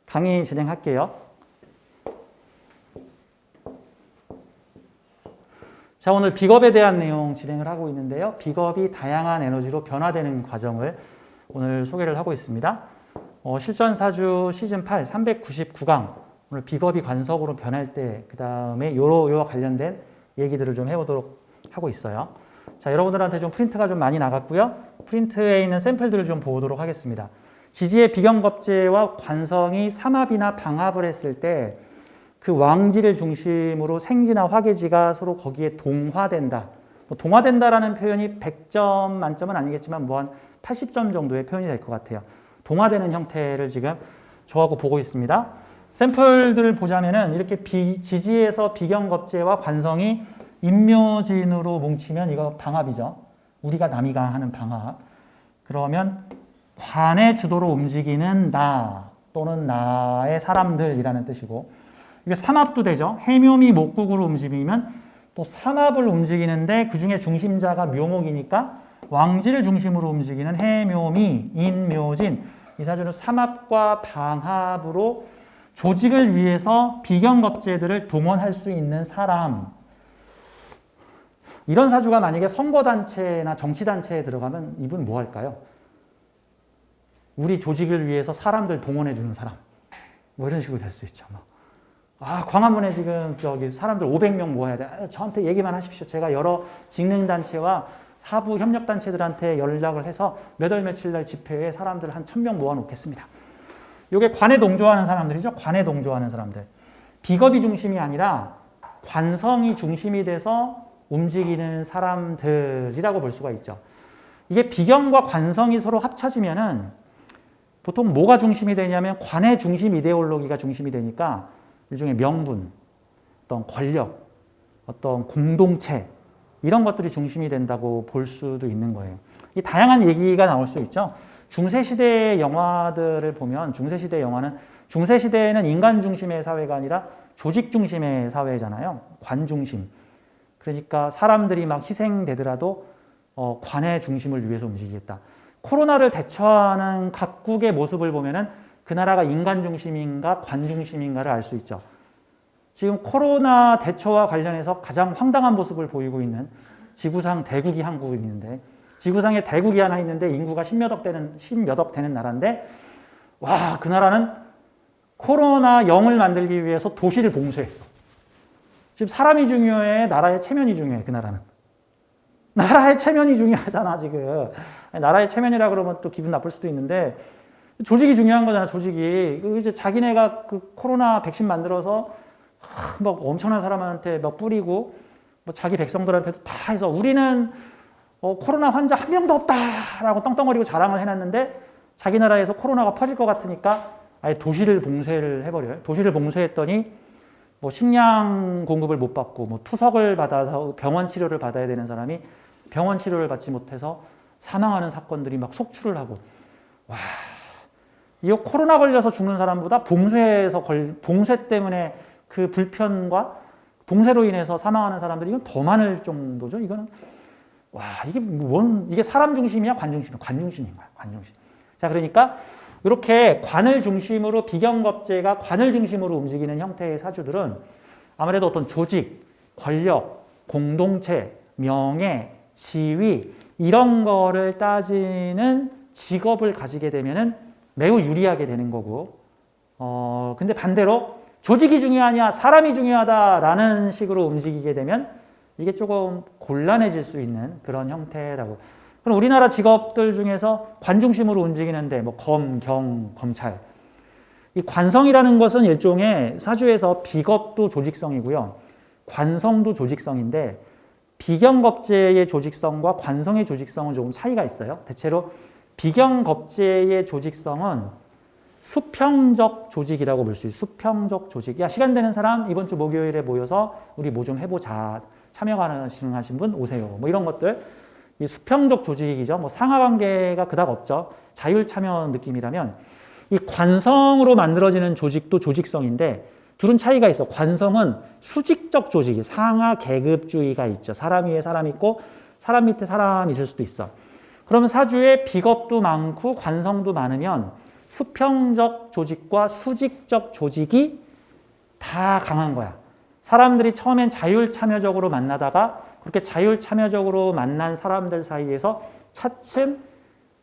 강의 진행할게요. 자, 오늘 비겁에 대한 내용 진행을 하고 있는데요. 비겁이 다양한 에너지로 변화되는 과정을 오늘 소개를 하고 있습니다. 실전사주 시즌8 399강 오늘 비겁이 관성으로 변할 때 그 다음에 요와 관련된 얘기들을 좀 해보도록 하고 있어요. 자, 여러분들한테 좀 프린트가 좀 많이 나갔고요. 프린트에 있는 샘플들을 좀 보도록 하겠습니다. 지지의 비경겁제와 관성이 삼합이나 방합을 했을 때 그 왕지를 중심으로 생지나 화계지가 서로 거기에 동화된다. 동화된다라는 표현이 100점 만점은 아니겠지만 뭐 한 80점 정도의 표현이 될 것 같아요. 동화되는 형태를 지금 저하고 보고 있습니다. 샘플들을 보자면은 이렇게 지지에서 비경겁제와 관성이 임묘진으로 뭉치면 이거 방합이죠. 우리가 남이가 하는 방합. 그러면 관의 주도로 움직이는 나 또는 나의 사람들이라는 뜻이고, 이게 삼합도 되죠. 해묘미 목국으로 움직이면 또 삼합을 움직이는데 그 중에 중심자가 묘목이니까 왕지를 중심으로 움직이는 해묘미, 인묘진, 이 사주는 삼합과 방합으로 조직을 위해서 비경겁제들을 동원할 수 있는 사람. 이런 사주가 만약에 선거단체나 정치단체에 들어가면 이분 뭐 할까요? 우리 조직을 위해서 사람들 동원해주는 사람. 뭐 이런 식으로 될 수 있죠. 광화문에 지금 사람들 500명 모아야 돼. 저한테 얘기만 하십시오. 제가 여러 직능단체와 사부 협력단체들한테 연락을 해서 몇 월 며칠 날 집회에 사람들 한 1000명 모아놓겠습니다. 이게 관에 동조하는 사람들이죠. 관에 동조하는 사람들. 비겁이 중심이 아니라 관성이 중심이 돼서 움직이는 사람들이라고 볼 수가 있죠. 이게 비경과 관성이 서로 합쳐지면은 보통 뭐가 중심이 되냐면 관의 중심 이데올로기가 중심이 되니까 일종의 명분, 어떤 권력, 어떤 공동체 이런 것들이 중심이 된다고 볼 수도 있는 거예요. 이 다양한 얘기가 나올 수 있죠. 중세시대의 영화들을 보면 중세시대 영화는 중세시대에는 인간 중심의 사회가 아니라 조직 중심의 사회잖아요. 관 중심. 그러니까 사람들이 막 희생되더라도 관의 중심을 위해서 움직이겠다. 코로나를 대처하는 각국의 모습을 보면은 그 나라가 인간 중심인가 관 중심인가를 알 수 있죠. 지금 코로나 대처와 관련해서 가장 황당한 모습을 보이고 있는 지구상 대국이 한국이 있는데, 지구상에 대국이 하나 있는데 인구가 10몇 억 되는 나라인데, 와, 그 나라는 코로나 0을 만들기 위해서 도시를 봉쇄했어. 지금 사람이 중요해, 나라의 체면이 중요해, 그 나라는. 나라의 체면이 중요하잖아, 지금. 나라의 체면이라 그러면 또 기분 나쁠 수도 있는데, 조직이 중요한 거잖아, 조직이. 이제 자기네가 그 코로나 백신 만들어서 막 엄청난 사람한테 막 뿌리고, 뭐 자기 백성들한테도 다 해서 우리는 코로나 환자 한 명도 없다라고 떵떵거리고 자랑을 해놨는데, 자기 나라에서 코로나가 퍼질 것 같으니까 아예 도시를 봉쇄를 해버려요. 도시를 봉쇄했더니 뭐 식량 공급을 못 받고, 뭐 투석을 받아서 병원 치료를 받아야 되는 사람이 병원 치료를 받지 못해서 사망하는 사건들이 막 속출을 하고, 와, 이거 코로나 걸려서 죽는 사람보다 봉쇄 때문에 그 불편과 봉쇄로 인해서 사망하는 사람들이 이건 더 많을 정도죠. 이거는 와, 이게 사람 중심이야, 관 중심이야? 관 중심인 거야, 관 중심. 자, 그러니까 이렇게 관을 중심으로 비경겁제가 관을 중심으로 움직이는 형태의 사주들은 아무래도 어떤 조직, 권력, 공동체, 명예, 지위 이런 거를 따지는 직업을 가지게 되면은 매우 유리하게 되는 거고, 근데 반대로 조직이 중요하냐, 사람이 중요하다라는 식으로 움직이게 되면 이게 조금 곤란해질 수 있는 그런 형태라고. 그럼 우리나라 직업들 중에서 관 중심으로 움직이는데 뭐 검, 경, 검찰. 이 관성이라는 것은 일종의 사주에서 비겁도 조직성이고요. 관성도 조직성인데 비경겁제의 조직성과 관성의 조직성은 조금 차이가 있어요. 대체로 비경겁제의 조직성은 수평적 조직이라고 볼 수 있어요. 수평적 조직. 야, 시간 되는 사람 이번 주 목요일에 모여서 우리 뭐 좀 해보자. 참여 가능하신 분 오세요. 뭐 이런 것들. 이 수평적 조직이죠. 뭐 상하관계가 그닥 없죠. 자율 참여 느낌이라면 이 관성으로 만들어지는 조직도 조직성인데 둘은 차이가 있어. 관성은 수직적 조직이 상하 계급주의가 있죠. 사람 위에 사람 있고 사람 밑에 사람 있을 수도 있어. 그러면 사주에 비겁도 많고 관성도 많으면 수평적 조직과 수직적 조직이 다 강한 거야. 사람들이 처음엔 자율참여적으로 만나다가 그렇게 자율참여적으로 만난 사람들 사이에서 차츰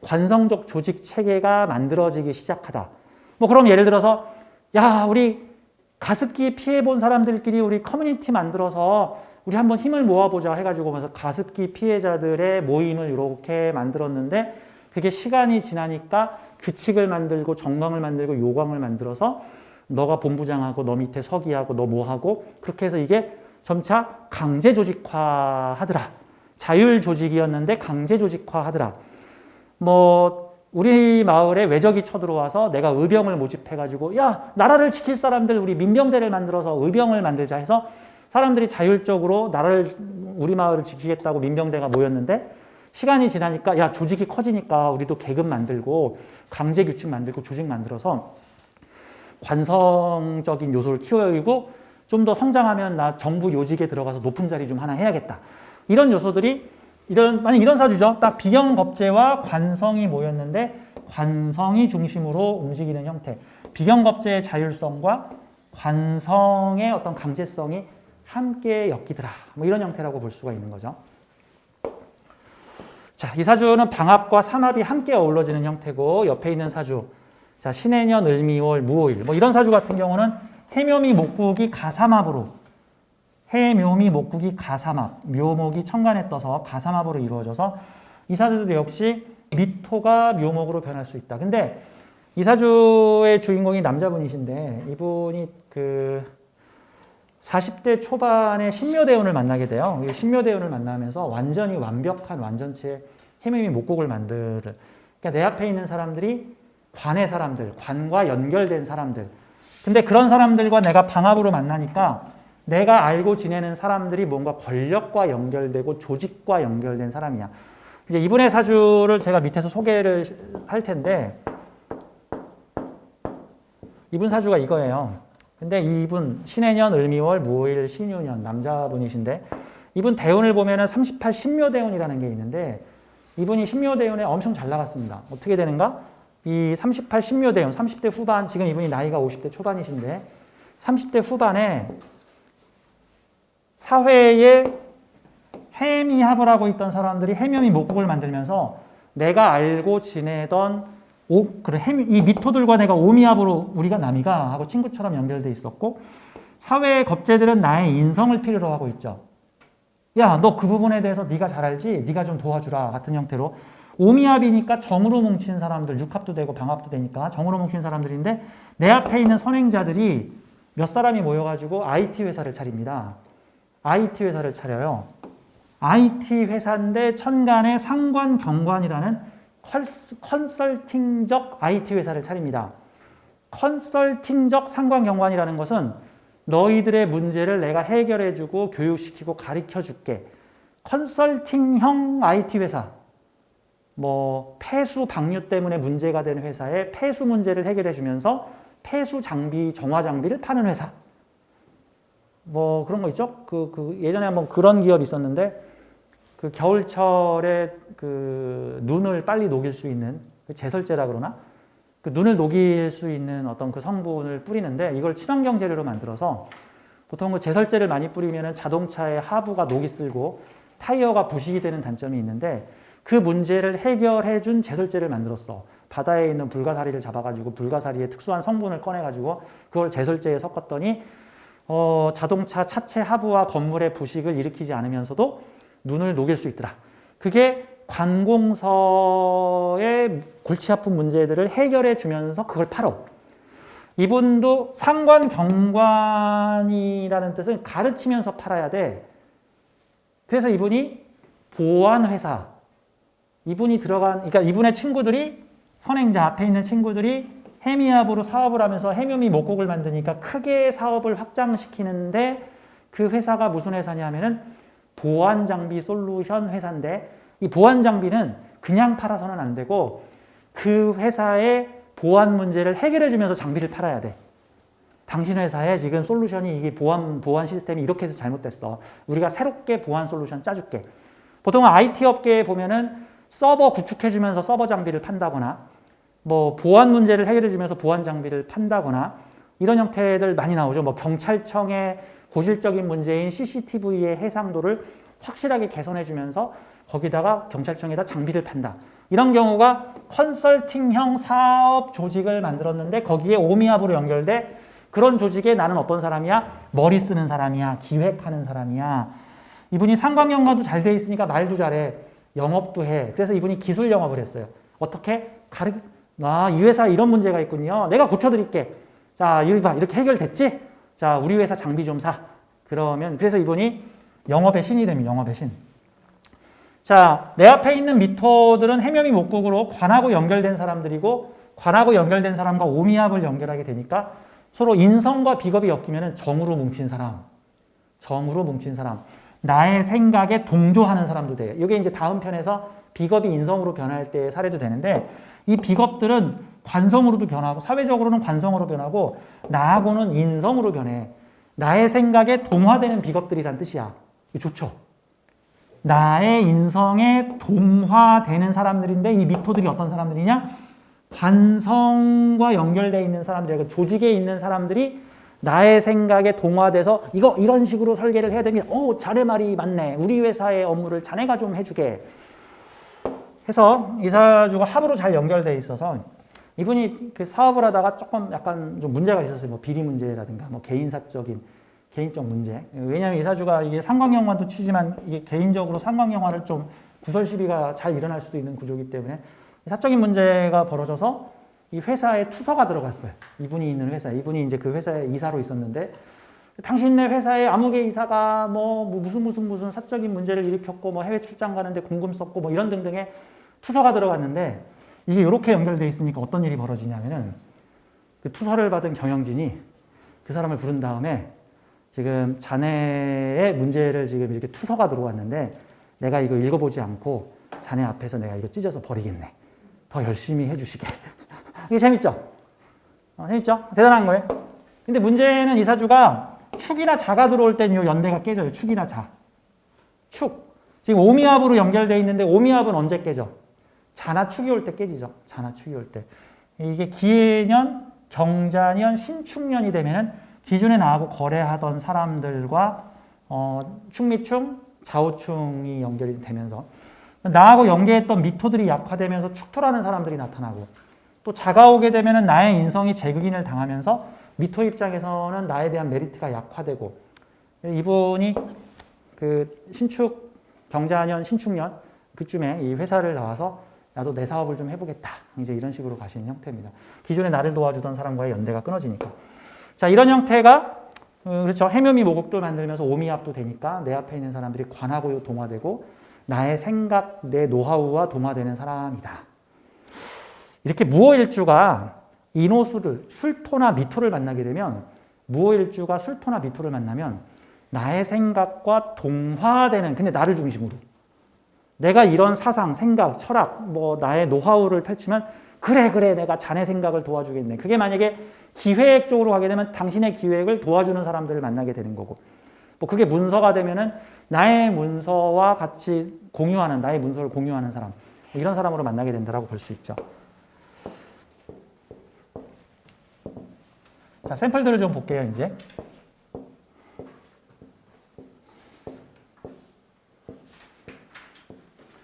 관성적 조직 체계가 만들어지기 시작하다. 뭐 그럼 예를 들어서 야, 우리 가습기 피해본 사람들끼리 우리 커뮤니티 만들어서 우리 한번 힘을 모아보자 해가지고 그래서 가습기 피해자들의 모임을 이렇게 만들었는데 그게 시간이 지나니까 규칙을 만들고 정강을 만들고 요강을 만들어서 너가 본부장하고 너 밑에 서기하고 너 뭐하고 그렇게 해서 이게 점차 강제 조직화하더라. 자율 조직이었는데 강제 조직화하더라. 뭐 우리 마을에 외적이 쳐들어와서 내가 의병을 모집해가지고 야, 나라를 지킬 사람들 우리 민병대를 만들어서 의병을 만들자 해서 사람들이 자율적으로 나라를 우리 마을을 지키겠다고 민병대가 모였는데 시간이 지나니까 야, 조직이 커지니까 우리도 계급 만들고 강제 규칙 만들고 조직 만들어서 관성적인 요소를 키워이고 좀 더 성장하면 나 정부 요직에 들어가서 높은 자리 좀 하나 해야겠다. 이런 요소들이 만약 이런 사주죠. 딱 비경겁재와 관성이 모였는데 관성이 중심으로 움직이는 형태. 비경겁재의 자율성과 관성의 어떤 강제성이 함께 엮이더라. 뭐 이런 형태라고 볼 수가 있는 거죠. 자, 이 사주는 방합과 삼합이 함께 어우러지는 형태고 옆에 있는 사주. 자, 신해년, 을미월, 무오일. 뭐 이런 사주 같은 경우는 해묘미, 목국이 가삼합으로 해묘미, 목국이 가삼합, 묘목이 천간에 떠서 가삼합으로 이루어져서 이 사주도 역시 미토가 묘목으로 변할 수 있다. 근데 이 사주의 주인공이 남자분이신데 이분이 그 40대 초반에 신묘대운을 만나게 돼요. 신묘대운을 만나면서 완전히 완벽한 완전체의 해묘미, 목국을 만들. 그러니까 내 앞에 있는 사람들이 관의 사람들, 관과 연결된 사람들. 근데 그런 사람들과 내가 방합으로 만나니까 내가 알고 지내는 사람들이 뭔가 권력과 연결되고 조직과 연결된 사람이야. 이제 이분의 사주를 제가 밑에서 소개를 할 텐데 이분 사주가 이거예요. 근데 이분 신해년, 을미월, 무오일, 신유년 남자분이신데 이분 대운을 보면은 38 신묘대운이라는 게 있는데 이분이 신묘대운에 엄청 잘 나갔습니다. 어떻게 되는가? 이 38 신묘대운, 30대 후반, 지금 이분이 나이가 50대 초반이신데 30대 후반에 사회에 해미합을 하고 있던 사람들이 해묘미 목국을 만들면서 내가 알고 지내던 이 미토들과 내가 오미합으로 우리가 남이가 하고 친구처럼 연결돼 있었고 사회의 겁재들은 나의 인성을 필요로 하고 있죠. 야, 너 그 부분에 대해서 네가 잘 알지? 네가 좀 도와주라 같은 형태로 오미합이니까 정으로 뭉친 사람들, 육합도 되고 방합도 되니까 정으로 뭉친 사람들인데 내 앞에 있는 선행자들이 몇 사람이 모여가지고 IT 회사를 차립니다. IT 회사를 차려요. IT 회사인데 천간에 상관 경관이라는 컨설팅적 IT 회사를 차립니다. 컨설팅적 상관 경관이라는 것은 너희들의 문제를 내가 해결해주고 교육시키고 가르쳐줄게. 컨설팅형 IT 회사. 뭐 폐수 방류 때문에 문제가 되는 회사에 폐수 문제를 해결해 주면서 폐수 장비, 정화 장비를 파는 회사. 뭐 그런 거 있죠? 예전에 한번 그런 기업이 있었는데 그 겨울철에 그 눈을 빨리 녹일 수 있는 그 제설제라 그러나? 그 눈을 녹일 수 있는 어떤 그 성분을 뿌리는데 이걸 친환경 재료로 만들어서 보통 그 제설제를 많이 뿌리면은 자동차의 하부가 녹이 슬고 타이어가 부식이 되는 단점이 있는데 그 문제를 해결해 준 제설제를 만들었어. 바다에 있는 불가사리를 잡아가지고 불가사리의 특수한 성분을 꺼내가지고 그걸 제설제에 섞었더니 자동차 차체 하부와 건물의 부식을 일으키지 않으면서도 눈을 녹일 수 있더라. 그게 관공서의 골치 아픈 문제들을 해결해 주면서 그걸 팔어. 이분도 상관 경관이라는 뜻은 가르치면서 팔아야 돼. 그래서 이분이 보안회사, 그러니까 이분의 친구들이 선행자 앞에 있는 친구들이 해미합으로 사업을 하면서 해묘미 목국을 만드니까 크게 사업을 확장시키는데 그 회사가 무슨 회사냐면은 보안장비 솔루션 회사인데 이 보안장비는 그냥 팔아서는 안 되고 그 회사의 보안 문제를 해결해 주면서 장비를 팔아야 돼. 당신 회사에 지금 솔루션이 이게 보안 시스템이 이렇게 해서 잘못됐어. 우리가 새롭게 보안 솔루션 짜줄게. 보통 IT 업계에 보면은 서버 구축해주면서 서버 장비를 판다거나 뭐 보안 문제를 해결해주면서 보안 장비를 판다거나 이런 형태들 많이 나오죠. 뭐 경찰청의 고질적인 문제인 CCTV의 해상도를 확실하게 개선해주면서 거기다가 경찰청에다 장비를 판다. 이런 경우가 컨설팅형 사업 조직을 만들었는데 거기에 오미압으로 연결돼 그런 조직에 나는 어떤 사람이야? 머리 쓰는 사람이야. 기획하는 사람이야. 이분이 상관영어도 잘 돼 있으니까 말도 잘해. 영업도 해. 그래서 이분이 기술 영업을 했어요. 어떻게? 이 회사에 이런 문제가 있군요. 내가 고쳐드릴게. 자, 여기 봐. 이렇게 해결됐지? 자, 우리 회사 장비 좀 사. 그래서 이분이 영업의 신이 됩니다. 영업의 신. 자, 내 앞에 있는 미토들은 해묘미 목국으로 관하고 연결된 사람들이고 관하고 연결된 사람과 오미압을 연결하게 되니까 서로 인성과 비겁이 엮이면 정으로 뭉친 사람. 정으로 뭉친 사람. 나의 생각에 동조하는 사람도 돼요. 이게 이제 다음 편에서 비겁이 인성으로 변할 때의 사례도 되는데 이 비겁들은 관성으로도 변하고 사회적으로는 관성으로 변하고 나하고는 인성으로 변해. 나의 생각에 동화되는 비겁들이란 뜻이야. 좋죠? 나의 인성에 동화되는 사람들인데 이 미토들이 어떤 사람들이냐? 관성과 연결되어 있는 사람들이야. 조직에 있는 사람들이 나의 생각에 동화돼서 이런 식으로 설계를 해야 됩니다. 자네 말이 맞네. 우리 회사의 업무를 자네가 좀 해주게. 해서 이사주가 합으로 잘 연결되어 있어서 이분이 그 사업을 하다가 조금 약간 좀 문제가 있었어요. 뭐 비리 문제라든가 뭐 개인적 문제. 왜냐하면 이사주가 이게 상광영화도 치지만 이게 개인적으로 상광영화를 좀 구설 시비가 잘 일어날 수도 있는 구조이기 때문에 사적인 문제가 벌어져서 이 회사에 투서가 들어갔어요. 이분이 있는 회사에. 이분이 이제 그 회사에 이사로 있었는데 당신네 회사에 아무개 이사가 뭐 무슨 사적인 문제를 일으켰고 뭐 해외 출장 가는데 공금 썼고 뭐 이런 등등의 투서가 들어갔는데 이게 이렇게 연결돼 있으니까 어떤 일이 벌어지냐면은 그 투서를 받은 경영진이 그 사람을 부른 다음에 지금 자네의 문제를 지금 이렇게 투서가 들어왔는데 내가 이거 읽어보지 않고 자네 앞에서 내가 이거 찢어서 버리겠네. 더 열심히 해주시게. 이게 재밌죠? 재밌죠? 대단한 거예요. 근데 문제는 이사주가 축이나 자가 들어올 땐 이 연대가 깨져요. 축이나 자. 축. 지금 오미압으로 연결되어 있는데 오미압은 언제 깨져? 자나 축이 올 때 깨지죠. 자나 축이 올 때. 이게 기해년, 경자년, 신축년이 되면은 기존에 나하고 거래하던 사람들과 축미충, 좌우충이 연결이 되면서 나하고 연계했던 미토들이 약화되면서 축토라는 사람들이 나타나고 또 자가 오게 되면은 나의 인성이 재극인을 당하면서 미토 입장에서는 나에 대한 메리트가 약화되고 이분이 그 신축, 경자년, 신축년 그쯤에 이 회사를 나와서 나도 내 사업을 좀 해보겠다. 이제 이런 식으로 가시는 형태입니다. 기존에 나를 도와주던 사람과의 연대가 끊어지니까. 자, 이런 형태가 그렇죠. 해묘미 모국도 만들면서 오미압도 되니까 내 앞에 있는 사람들이 관하고 동화되고 나의 생각, 내 노하우와 동화되는 사람이다. 이렇게 무오일주가 인호수를 술토나 미토를 만나게 되면 무오일주가 술토나 미토를 만나면 나의 생각과 동화되는 근데 나를 중심으로 내가 이런 사상, 생각, 철학, 뭐 나의 노하우를 펼치면 그래 내가 자네 생각을 도와주겠네. 그게 만약에 기획 쪽으로 가게 되면 당신의 기획을 도와주는 사람들을 만나게 되는 거고 뭐 그게 문서가 되면은 나의 문서와 같이 공유하는 나의 문서를 공유하는 사람 이런 사람으로 만나게 된다라고 볼 수 있죠. 자, 샘플들을 좀 볼게요, 이제.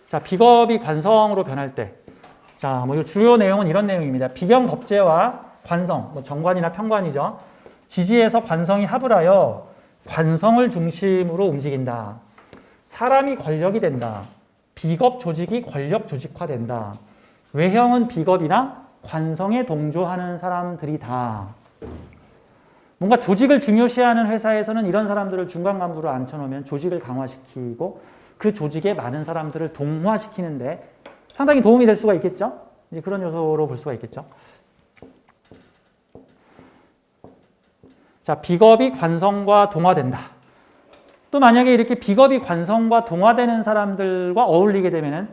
자, 비겁이 관성으로 변할 때. 자, 뭐 주요 내용은 이런 내용입니다. 비경겁제와 관성, 뭐 정관이나 편관이죠. 지지에서 관성이 합을 하여 관성을 중심으로 움직인다. 사람이 권력이 된다. 비겁 조직이 권력 조직화된다. 외형은 비겁이나 관성에 동조하는 사람들이다. 뭔가 조직을 중요시하는 회사에서는 이런 사람들을 중간 간부로 앉혀놓으면 조직을 강화시키고 그 조직에 많은 사람들을 동화시키는데 상당히 도움이 될 수가 있겠죠? 이제 그런 요소로 볼 수가 있겠죠. 자, 비겁이 관성과 동화된다. 또 만약에 이렇게 비겁이 관성과 동화되는 사람들과 어울리게 되면은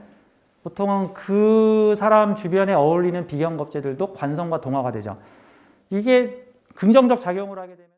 보통은 그 사람 주변에 어울리는 비경겁제들도 관성과 동화가 되죠. 이게 긍정적 작용을 하게 되면